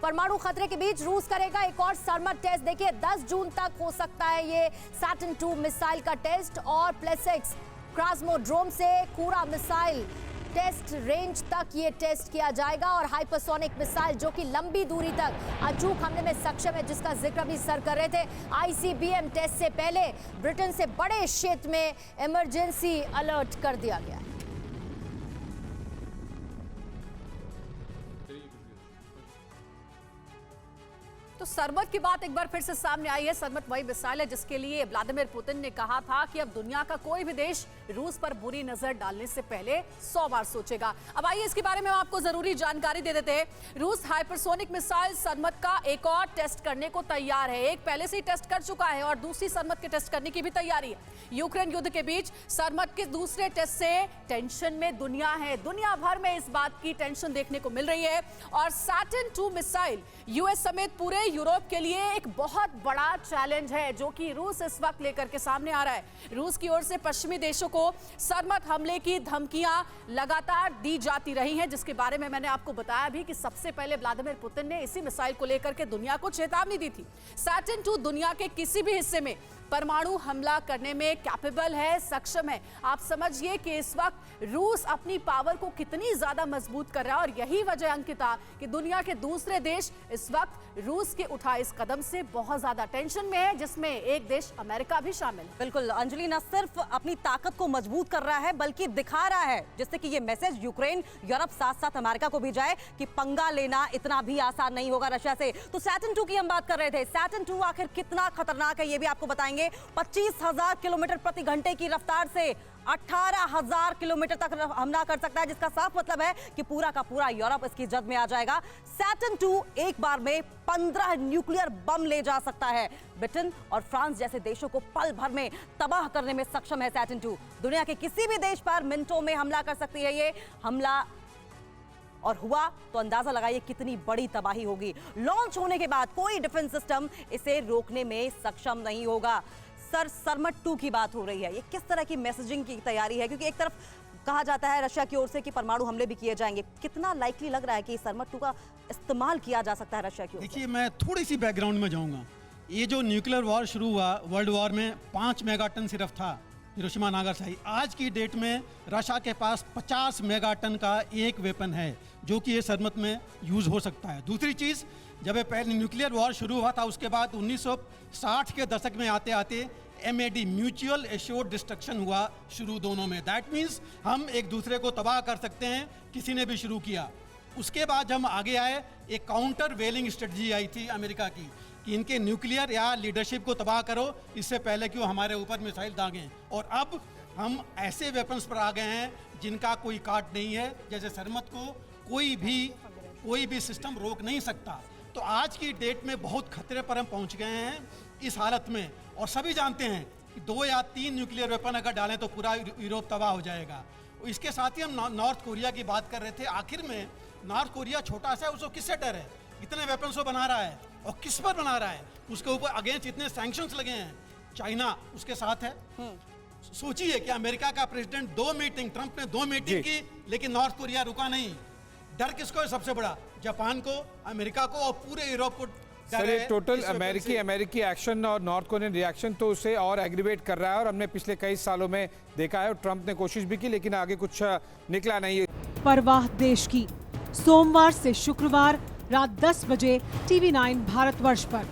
परमाणु खतरे के बीच रूस करेगा एक और सरमत टेस्ट। देखिए 10 जून तक हो सकता है ये सैटर्न 2 मिसाइल का टेस्ट और प्लेसेक्स क्रास्मोड्रोम से कूरा मिसाइल टेस्ट रेंज तक ये टेस्ट किया जाएगा और हाइपरसोनिक मिसाइल जो कि लंबी दूरी तक अचूक हमले में सक्षम है, जिसका जिक्र भी सर कर रहे थे। आईसीबीएम टेस्ट से पहले ब्रिटेन से बड़े क्षेत्र में इमरजेंसी अलर्ट कर दिया गया है। तो सरमत की बात एक बार फिर से सामने आई है। सरमत वही मिसाइल है जिसके लिए व्लादिमीर पुतिन ने कहा था कि अब दुनिया का कोई भी देश रूस पर बुरी नजर डालने से पहले 100 बार सोचेगा। अब आइए इसके बारे में हम आपको जरूरी जानकारी दे देते हैं। रूस हाइपरसोनिक मिसाइल सरमत का एक और टेस्ट करने को तैयार है। एक पहले से ही टेस्ट कर चुका है और दूसरी सरमत के टेस्ट करने की भी तैयारी है। यूक्रेन युद्ध के बीच सरमत के दूसरे टेस्ट से टेंशन में दुनिया है। दुनिया भर में इस बात की टेंशन देखने को मिल रही है और सैटर्न 2 मिसाइल यूएस समेत पूरे यूरोप के लिए एक बहुत बड़ा चैलेंज है जो कि रूस इस वक्त लेकर के सामने आ रहा है। रूस की ओर से पश्चिमी देशों को सरमत हमले की धमकियां लगातार दी जाती रही हैं, जिसके बारे में मैंने आपको बताया भी कि सबसे पहले व्लादिमीर पुतिन ने इसी मिसाइल को लेकर के दुनिया को चेतावनी दी थी। सैटर्न 2 दुनिया के किसी भी हिस्से में परमाणु हमला करने में कैपेबल है, सक्षम है। आप समझिए कि इस वक्त रूस अपनी पावर को कितनी ज्यादा मजबूत कर रहा है और यही वजह अंकिता कि दुनिया के दूसरे देश इस वक्त रूस के उठाए इस कदम से बहुत ज्यादा टेंशन में है, जिसमें एक देश अमेरिका भी शामिल है। बिल्कुल अंजलि, न सिर्फ अपनी ताकत को मजबूत कर रहा है बल्कि दिखा रहा है, जिससे कि ये मैसेज यूक्रेन, यूरोप साथ साथ अमेरिका को भी जाए कि पंगा लेना इतना भी आसान नहीं होगा रशिया से। तो सैटर्न 2 की हम बात कर रहे थे। सैटर्न 2 आखिर कितना खतरनाक है ये भी आपको बताएंगे। 25,000 किलोमीटर प्रति घंटे की रफ्तार से 18,000 किलोमीटर तक हमला कर सकता है, जिसका साफ मतलब है कि पूरा का पूरा यूरोप इसकी जद में आ जाएगा। सैटर्न 2 एक बार में 15 न्यूक्लियर बम ले जा सकता है। ब्रिटेन और फ्रांस जैसे देशों को पल भर में तबाह करने में सक्षम है सैटर्न 2। दुनिया के किसी भी देश पर मिनटों में हमला कर सकती है ये हमला, और हुआ तो अंदाजा लगाइए कितनी बड़ी तबाही होगी। लॉन्च होने के बाद कोई डिफेंस सिस्टम इसे रोकने में सक्षम नहीं होगा। सरमत 2 की बात हो रही है, ये किस तरह की मैसेजिंग की तैयारी है? क्योंकि एक तरफ कहा जाता है रशिया की ओर से कि परमाणु हमले भी किए जाएंगे, कितना लाइकली लग रहा है कि सरमत 2 का इस्तेमाल किया जा सकता है रशिया की ओर से? देखिए, मैं थोड़ी सी बैकग्राउंड में जाऊंगा। ये जो न्यूक्लियर वॉर शुरू हुआ वर्ल्ड वॉर में 5 मेगाटन सिर्फ था, हिरोशिमा नागासाकी। आज की डेट में रशिया के पास 50 मेगाटन का एक वेपन है जो कि ये सरमत में यूज़ हो सकता है। दूसरी चीज़, जब ये पहले न्यूक्लियर वॉर शुरू हुआ था उसके बाद 1960 के दशक में आते आते MAD म्यूचुअल एश्योर्ड डिस्ट्रक्शन हुआ शुरू दोनों में। दैट मीन्स हम एक दूसरे को तबाह कर सकते हैं, किसी ने भी शुरू किया। उसके बाद हम आगे आए, एक काउंटर वेलिंग स्ट्रेटजी आई थी अमेरिका की कि इनके न्यूक्लियर या लीडरशिप को तबाह करो, इससे पहले कि वो हमारे ऊपर मिसाइल दागें। और अब हम ऐसे वेपन्स पर आ गए हैं जिनका कोई काट नहीं है, जैसे सरमत को कोई भी सिस्टम रोक नहीं सकता। तो आज की डेट में बहुत खतरे पर हम पहुंच गए हैं इस हालत में, और सभी जानते हैं कि 2 या 3 न्यूक्लियर वेपन अगर डालें तो पूरा यूरोप तबाह हो जाएगा। इसके साथ ही हम नॉर्थ कोरिया की बात कर रहे थे। आखिर में नॉर्थ कोरिया छोटा सा है, उसको किससे डर है? इतने वेपन्स वो बना रहा है और किस पर बना रहा है? उसके ऊपर अगेंस्ट इतने सैंक्शंस लगे हैं, चाइना उसके साथ है। सोचिए कि अमेरिका का प्रेसिडेंट ट्रंप ने 2 मीटिंग की, लेकिन नॉर्थ कोरिया रुका नहीं। डर किसको है सबसे बड़ा? जापान को, अमेरिका को और पूरे यूरोप को। सर, ये टोटल अमेरिकी एक्शन और नॉर्थ कोरियन रिएक्शन तो उसे और एग्रीवेट कर रहा है, और हमने पिछले कई सालों में देखा है। और ट्रंप ने कोशिश भी की लेकिन आगे कुछ निकला नहीं। परवाह देश की, सोमवार से शुक्रवार रात 10 बजे TV9 भारतवर्ष पर।